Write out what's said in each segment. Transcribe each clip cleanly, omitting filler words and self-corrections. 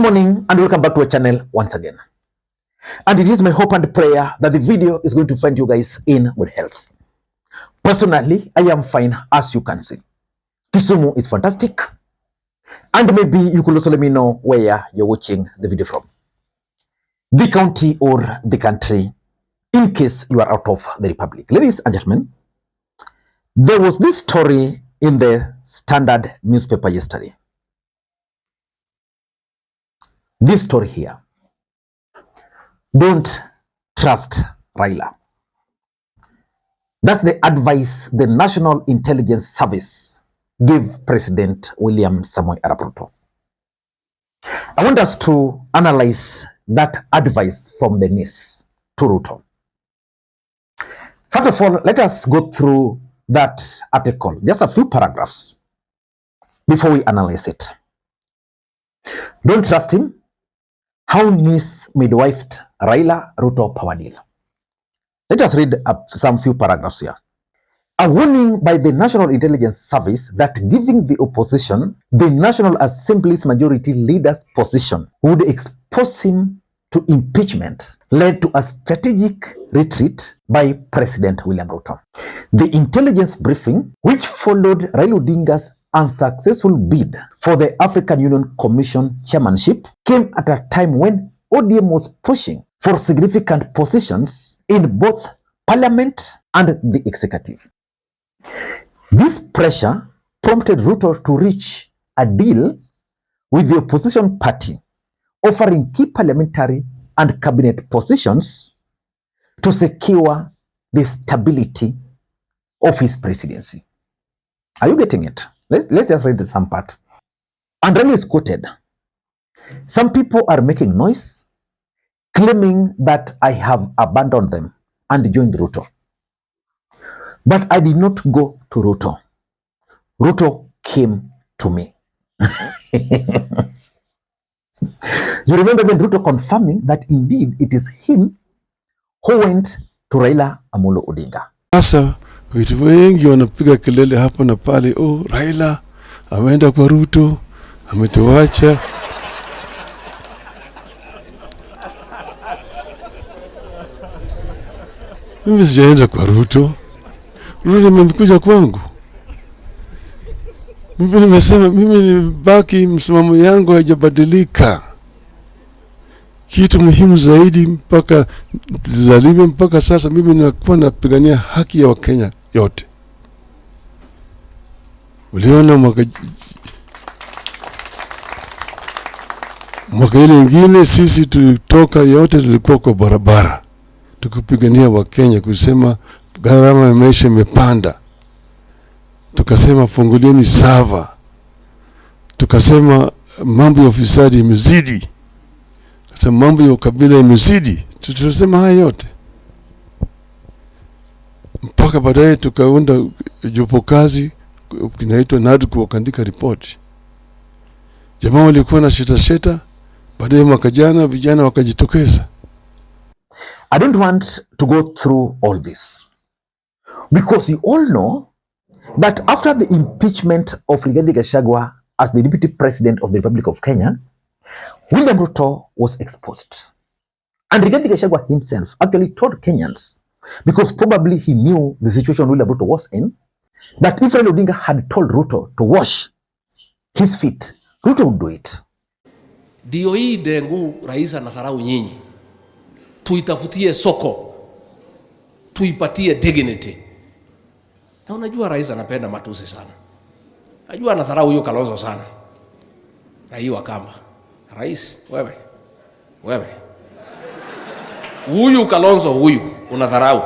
morning and welcome back to our channel once again. And it is my hope and prayer that the video is going to find you guys in good health. Personally, I am fine, as you can see. Kisumu is fantastic. And maybe you could also let me know where you're watching the video from. The county or the country, in case you are out of the republic. Ladies and gentlemen, there was this story in the Standard newspaper yesterday. This story here. Don't trust Raila. That's the advice the National Intelligence Service gave President William Samoei Arap Ruto. I want us to analyze that advice from the NIS to Ruto. First of all, let us go through that article, just a few paragraphs, before we analyze it. Don't trust him. How NIS midwifed Raila Ruto power deal. Let us read some few paragraphs here. A warning by the National Intelligence Service that giving the opposition the National Assembly's majority leader's position would expose him to impeachment led to a strategic retreat by President William Ruto. The intelligence briefing, which followed Raila Odinga's unsuccessful bid for the African Union Commission chairmanship, came at a time when ODM was pushing for significant positions in both Parliament and the Executive. This pressure prompted Ruto to reach a deal with the opposition party, offering key parliamentary and cabinet positions to secure the stability of his presidency. Are you getting it? Let's just read some part. And Raila is quoted. Some people are making noise, claiming that I have abandoned them and joined Ruto. But I did not go to Ruto. Ruto came to me. You remember when Ruto confirming that indeed it is him who went to Raila Amolo Odinga. Sasa watu wengi wanapiga kelele hapo na pale, oh, Raila ameenda kwa Ruto, ametuacha. Mimi sijaenda kwa Ruto. Ruto amekuja kwangu. Mimi nimesema mimi nibaki, msimamo yangu haijabadilika. Kitu muhimu zaidi mpaka zalime mpaka sasa mimi ninakuwa napigania haki ya Wakenya yote. Uliona mwaka ile ingine sisi tulitoka yote, tulikuwa kwa barabara tukipigania Wakenya, kusema gharama ya maisha imepanda, tukasema fungulieni sava, tukasema mambo ya ufisadi imezidi, tukasema mambo ya ukabila imezidi, tulisema haya yote mpaka baadaye tukaunda jopo kazi kinaitwa NADCO wakaandika report. Jamaa walikuwa na sheta, baadaye mwaka jana vijana wakajitokeza. I don't want to go through all this because you all know that after the impeachment of Rigathi Gachagua as the Deputy President of the Republic of Kenya, William Ruto was exposed. And Rigathi Gachagua himself actually told Kenyans, because probably he knew the situation William Ruto was in, that if Raila Odinga had told Ruto to wash his feet, Ruto would do it. Dio hii dengu rais anadharau nyinyi. Tuitafutie soko. Tuipatie dignity. Na unajua rais anapenda matusi sana. Najua anadharau huyo Kalonzo sana. Na hiyo akamba. Rais, wewe. Huyu Kalonzo huyu unadharau.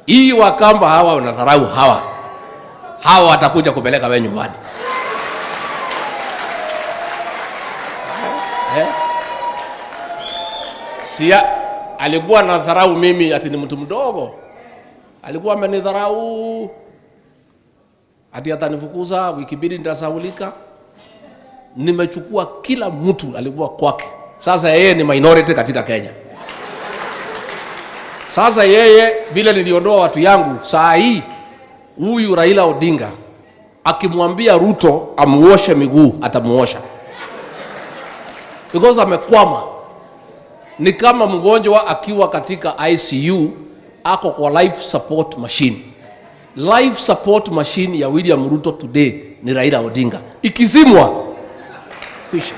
Hii wakamba hawa unadharau hawa. Hawa watakuja kupeleka wewe nyumbani. Sia alikuwa anadharau mimi ati ni mtu mdogo. Alikuwa amenidharau ati atanifukuza, wiki mbili nitasaulika. Nimechukua kila mtu alikuwa kwake. Sasa yeye ni minority katika Kenya. Sasa yeye vile niliondoa watu yangu, saa hii huyu Raila Odinga akimwambia Ruto amuoshe miguu atamuosha. because amekwama. Ni kama mgonjwa akiwa katika ICU ako kwa life support machine. Life support machine ya William Ruto today ni Raila Odinga. Ikizimwa kisha.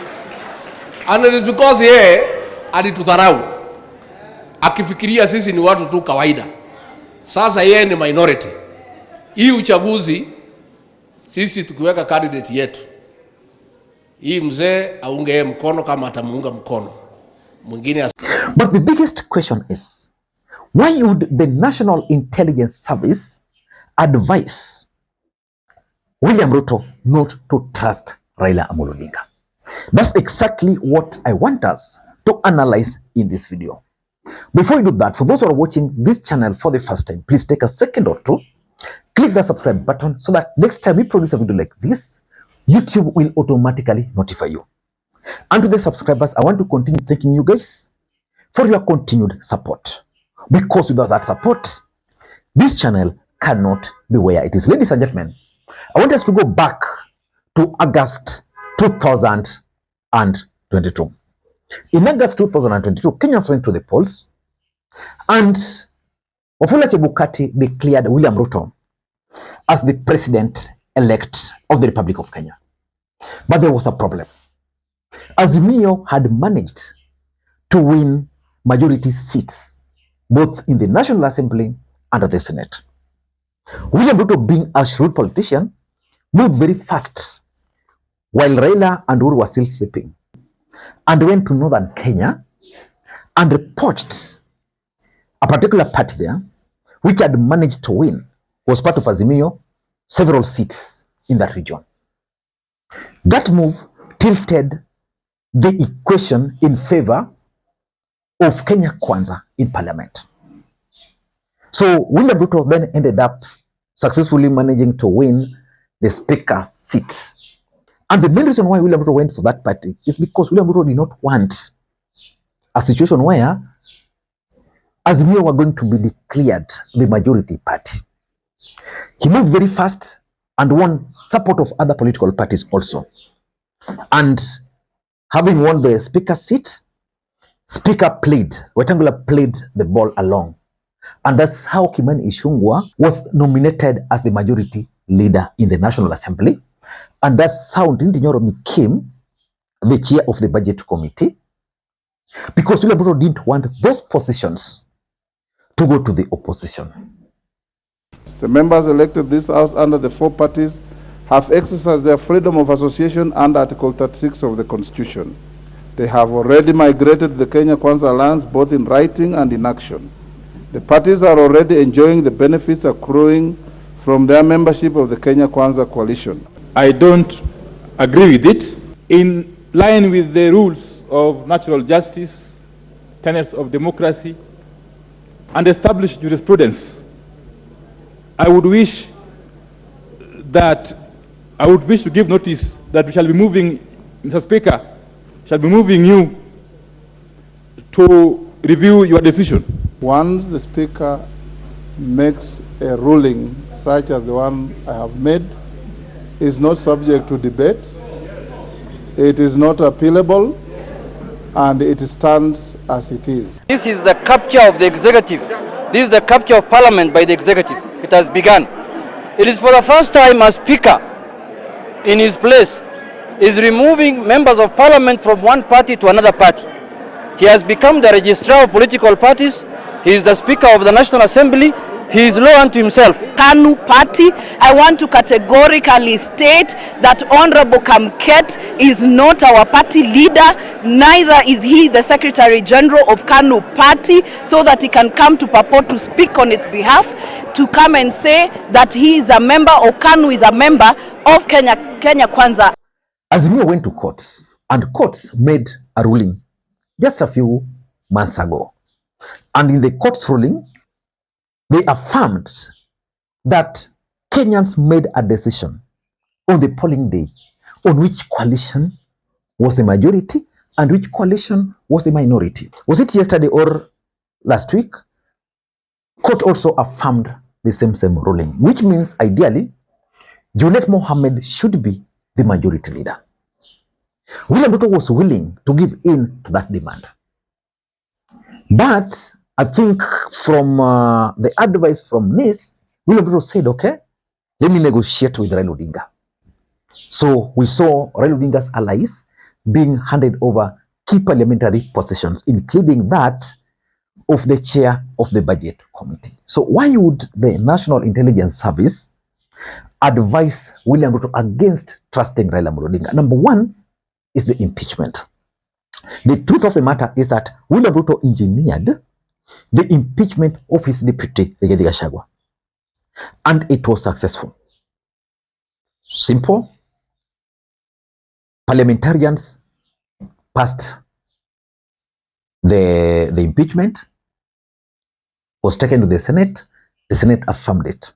And it is because yeye alitudharau, akifikiria sisi ni watu tu kawaida. Sasa yeye ni minority. Hii uchaguzi sisi tukiweka candidate yetu, hii mzee aunge mkono kama atamuunga mkono mwingine. But the biggest question is, why would the National Intelligence Service advise William Ruto not to trust Raila Odinga? That's exactly what I want us to analyze in this video. Before we do that, for those who are watching this channel for the first time, please take a second or two, click the subscribe button so that next time we produce a video like this, YouTube will automatically notify you. And to the subscribers, I want to continue thanking you guys for your continued support. Because without that support, this channel cannot be where it is. Ladies and gentlemen, I want us to go back to August 2022. In August 2022, Kenyans went to the polls and Wafula Chebukati declared William Ruto as the president-elect of the Republic of Kenya. But there was a problem. Azimio had managed to win majority seats, both in the National Assembly and the Senate. William Ruto, being a shrewd politician, moved very fast while Raila and Uhuru were still sleeping, and went to northern Kenya and poached a particular party there, which had managed to win, was part of Azimio, several seats in that region. That move tilted the equation in favor of Kenya Kwanza in Parliament. So William Ruto then ended up successfully managing to win the speaker seat. And the main reason why William Ruto went for that party is because William Ruto did not want a situation where Azimio were going to be declared the majority party. He moved very fast and won support of other political parties also. And having won the speaker seat, Wetangula played the ball along. And that's how Kimani Ichung'wah was nominated as the majority leader in the National Assembly. And that's how Ndindi Nyoro became the chair of the budget committee, because William Ruto didn't want those positions to go to the opposition. The members elected this house under the four parties have exercised their freedom of association under Article 36 of the Constitution. They have already migrated to the Kenya Kwanza Alliance both in writing and in action. The parties are already enjoying the benefits accruing from their membership of the Kenya Kwanza coalition. I don't agree with it. In line with the rules of natural justice, tenets of democracy, and established jurisprudence, I would wish to give notice that we shall be moving, Mr. Speaker, shall be moving you to review your decision. Once the Speaker makes a ruling such as the one I have made, is not subject to debate, it is not appealable, and it stands as it is. This is the capture of the executive. This is the capture of parliament by the executive. It has begun. It is for the first time a speaker in his place is removing members of parliament from one party to another party. He has become the registrar of political parties. He is the speaker of the National Assembly. He is law unto himself. KANU party, I want to categorically state that Honorable Kamket is not our party leader, neither is he the Secretary General of KANU party, so that he can come to purport to speak on its behalf, to come and say that he is a member, or KANU is a member of Kenya Kwanza. Azimio went to courts, and courts made a ruling just a few months ago. And in the court's ruling, they affirmed that Kenyans made a decision on the polling day on which coalition was the majority and which coalition was the minority. Was it yesterday or last week? Court also affirmed the same ruling, which means ideally, Junet Mohammed should be the majority leader. William Ruto was willing to give in to that demand. But I think from the advice from NIS, William Ruto said, okay, let me negotiate with Raila Odinga. So we saw Raila Odinga's allies being handed over key parliamentary positions, including that of the chair of the budget committee. So why would the National Intelligence Service advise William Ruto against trusting Raila Odinga? Number one is the impeachment. The truth of the matter is that William Ruto engineered the impeachment of his deputy, Rigathi Gachagua, and it was successful. Simple. Parliamentarians passed the impeachment, was taken to the Senate affirmed it.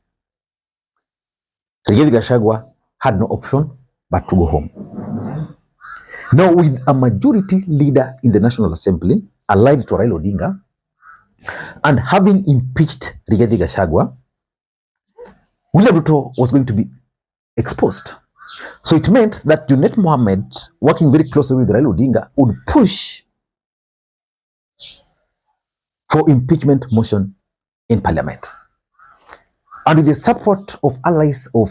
Rigathi Gachagua had no option but to go home. Now, with a majority leader in the National Assembly allied to Raila Odinga and having impeached Rigathi Gachagua, William Ruto was going to be exposed. So it meant that Junet Mohammed, working very closely with Raila Odinga, would push for impeachment motion in Parliament. And with the support of allies of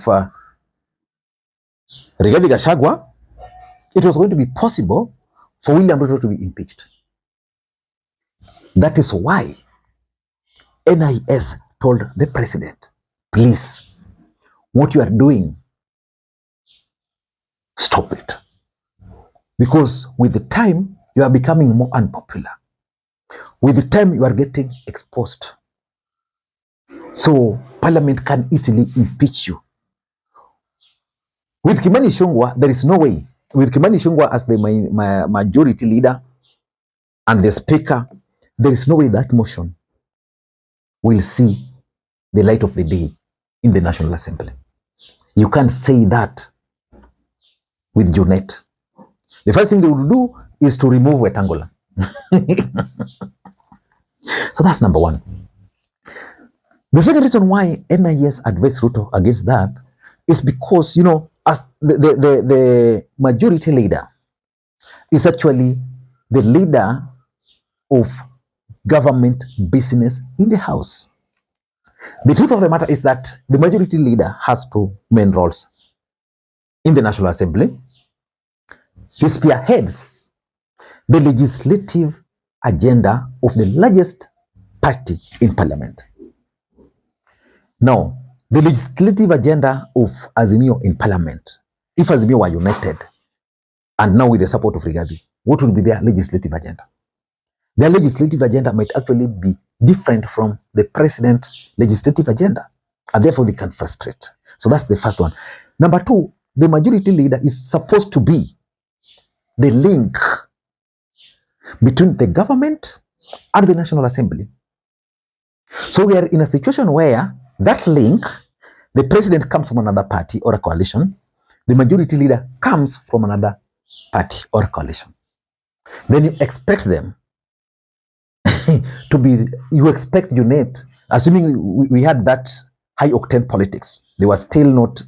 Rigathi Gachagua, it was going to be possible for William Ruto to be impeached. That is why NIS told the president, please, what you are doing, stop it. Because with the time, you are becoming more unpopular. With the time, you are getting exposed. So Parliament can easily impeach you. With Kimani Ichung'wah, there is no way. With Kimani Ichung'wah as the majority leader and the speaker, there is no way that motion will see the light of the day in the National Assembly. You can't say that with Junet. The first thing they would do is to remove Wetangula. So that's number one. The second reason why NIS advised Ruto against that is because, as the majority leader is actually the leader of government business in the House. The truth of the matter is that the majority leader has two main roles in the National Assembly. He spearheads the legislative agenda of the largest party in Parliament. Now, the legislative agenda of Azimio in Parliament, if Azimio were united, and now with the support of Rigathi, what would be their legislative agenda? Their legislative agenda might actually be different from the president's legislative agenda, and therefore they can frustrate. So that's the first one. Number two, the majority leader is supposed to be the link between the government and the National Assembly. So we are in a situation where that link, the president comes from another party or a coalition, the majority leader comes from another party or a coalition. Then you expect them to be, you expect Junet, assuming we had that high octane politics, they were still not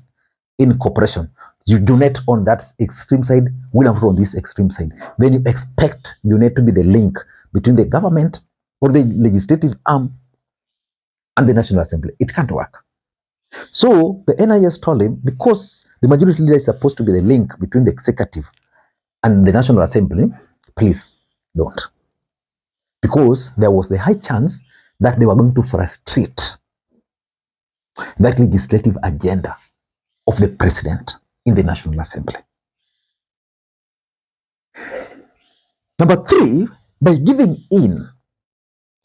in cooperation. You Junet on that extreme side, William Ruto on this extreme side. Then you expect Junet to be the link between the government or the legislative arm and the National Assembly. It can't work. So the NIS told him, because the majority leader is supposed to be the link between the executive and the National Assembly, please don't. Because there was the high chance that they were going to frustrate that legislative agenda of the president in the National Assembly. Number three, by giving in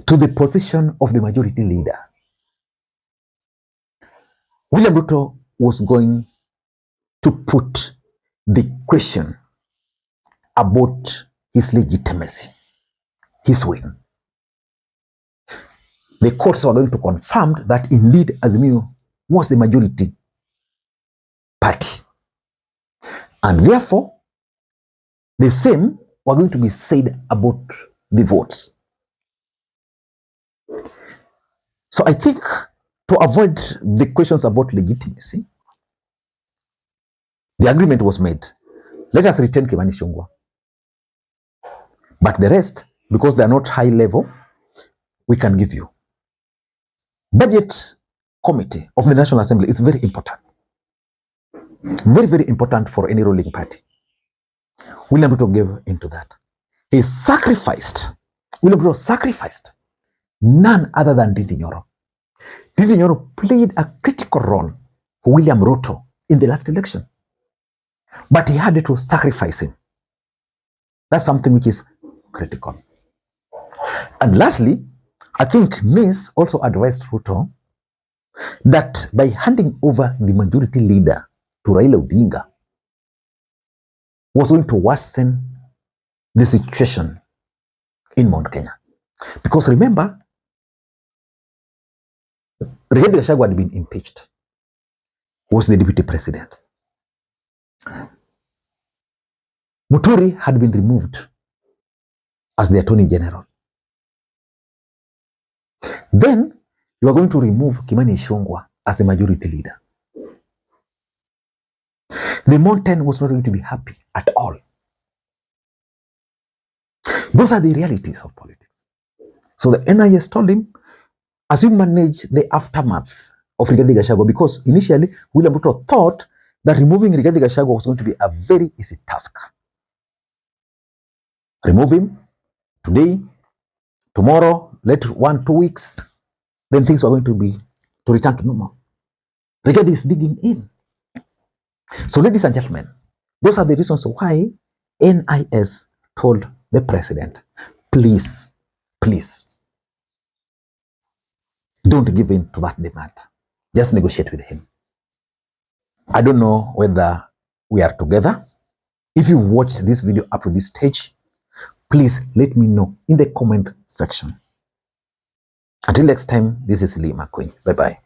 to the position of the majority leader, William Ruto was going to put the question about his legitimacy, his win. The courts were going to confirm that indeed Azimio was the majority party. And therefore, the same were going to be said about the votes. So I think to avoid the questions about legitimacy, the agreement was made Let us retain Kimani Ichung'wah. But the rest, because they are not high level, we can give you. Budget Committee of the National Assembly is very important. Very, very important for any ruling party. William Ruto gave into that. He sacrificed, William Ruto sacrificed none other than Ndindi Nyoro. Ndindi Nyoro played a critical role for William Ruto in the last election. But he had to sacrifice him. That's something which is critical. And lastly, I think NIS also advised Ruto that by handing over the majority leader to Raila Odinga was going to worsen the situation in Mount Kenya. Because remember, Rigathi Gachagua had been impeached, was the deputy president. Muturi had been removed as the attorney general. Then you are going to remove Kimani Ichung'wah as the majority leader. The mountain was not going to be happy at all. Those are the realities of politics. So the NIS told him, as you manage the aftermath of Rigathi Gachagua, because initially William Ruto thought that removing Rigathi Gachagua was going to be a very easy task. Remove him today, tomorrow, later 1-2 weeks, then things are going to return to normal. Rigathi is digging in. So ladies and gentlemen, those are the reasons why NIS told the president, please, please, don't give in to that demand. Just negotiate with him. I don't know whether we are together. If you watched this video up to this stage, please let me know in the comment section. Until next time, this is Lee Makwiny. Bye-bye.